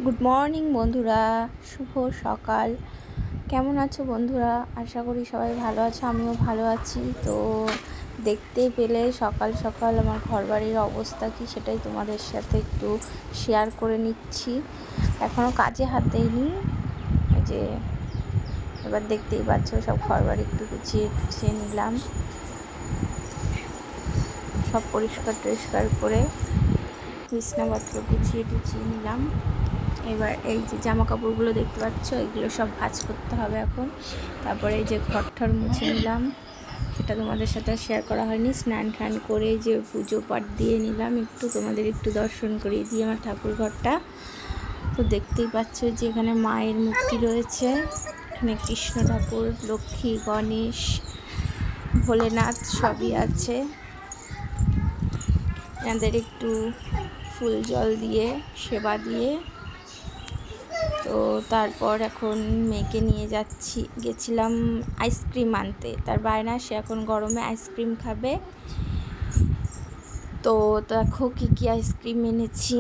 Good morning বন্ধুরা, শুভ সকাল। কেমন আছো বন্ধুরা? আশা করি সবাই ভালো আছো, আমিও ভালো আছি। তো দেখতেই পেলে সকাল সকাল আমার ঘরবাড়ির অবস্থা কি, সেটাই তোমাদের সাথে একটু শেয়ার করে নিচ্ছি। এখনও কাজে হাত দেয়নি, এই যে এবার দেখতেই পাচ্ছ সব ঘরবাড়ি একটু গুছিয়ে নিলাম, সব পরিষ্কার টরিষ্কার করে বিছনাপত্র গুছিয়ে নিলাম। এবার এই যে জামা কাপড়গুলো দেখতে পাচ্ছ, এগুলো সব ভাঁজ করতে হবে এখন। তারপরে এই যে ঘরটার মুছে নিলাম, সেটা তোমাদের সাথে শেয়ার করা হয়নি। স্নান টান করে যে পুজো পাঠ দিয়ে নিলাম, একটু তোমাদের একটু দর্শন করিয়ে দিই আমার ঠাকুর ঘরটা। তো দেখতেই পাচ্ছ যে এখানে মায়ের মূর্তি রয়েছে, এখানে কৃষ্ণ ঠাকুর, লক্ষ্মী, গণেশ, ভোলেনাথ সবই আছে। এনাদের একটু ফুল জল দিয়ে সেবা দিয়ে, তো তারপর এখন মেয়েকে নিয়ে গেছিলাম আইসক্রিম আনতে। তার বায়না, সে এখন গরমে আইসক্রিম খাবে। তো দেখো কি আইসক্রিম এনেছি।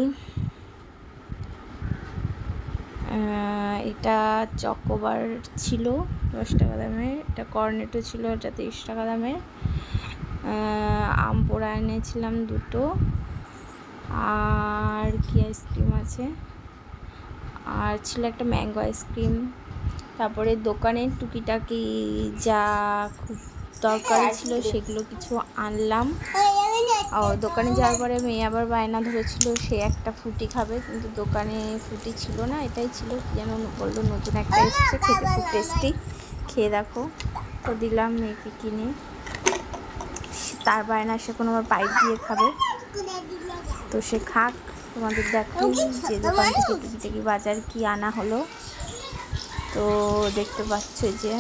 এটা চকোবার ছিল 10 টাকা দামের, এটা কর্নেটো ছিল, এটা 30 টাকা দামের। আম পোড়া এনেছিলাম 2টো। আর কি আইসক্রিম আছে, আর ছিল একটা ম্যাঙ্গো আইসক্রিম। তারপরে দোকানের টুকিটাকি যা খুব দরকারি ছিল সেগুলো কিছু আনলাম। দোকানে যাওয়ার পরে মেয়ে আবার বায়না ধরেছিল সে একটা ফ্রুটি খাবে, কিন্তু দোকানে ফ্রুটি ছিল না, এটাই ছিল। কি যেন বললো নতুন একটা এসছে, খেতে খুব টেস্টি, খেয়ে দেখো। তো দিলাম মেয়েকে কিনে। তার বায়না সে কোনো আবার পাইপ দিয়ে খাবে, তো সে খাক। তোমাদের দেখো যে দোকান থেকে টুকিটাকি বাজার কি আনা হলো। তো দেখতে পাচ্ছ যে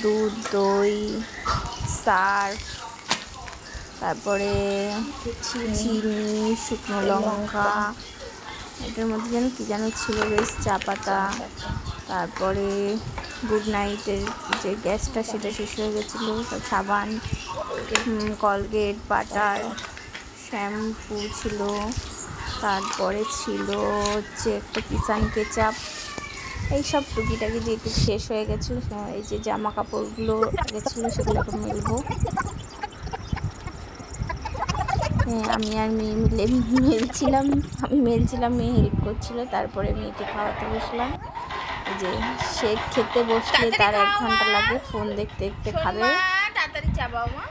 দুধ, দই, সার্ফ, তারপরে চিনি, শুকনো লঙ্কা, এটার মধ্যে যেন কী যেন ছিল বেশ, চা পাতা, তারপরে গুড নাইটের যে গ্যাসটা সেটা শেষ হয়ে গেছিলো, সব সাবান, কলগেট, বাটার, শ্যাম্পু ছিল। তারপরে ছিল হচ্ছে একটা কিষান কেচাপ, এইসব টুকিটাকি দিয়ে একটু শেষ হয়ে গেছিলো। এই যে জামা কাপড়গুলো আগে ছিল সেগুলো এখন মেলবো। আমি আর মেয়ে মিলে মেলছিলাম, মেয়ে হেল্প করছিল। তারপরে মেয়েকে খাওয়াতে বসলাম। যে সে খেতে বসলে তার 1 ঘন্টা লাগে, ফোন দেখতে দেখতে খাবে। তাড়াতাড়ি চা বাবা মা।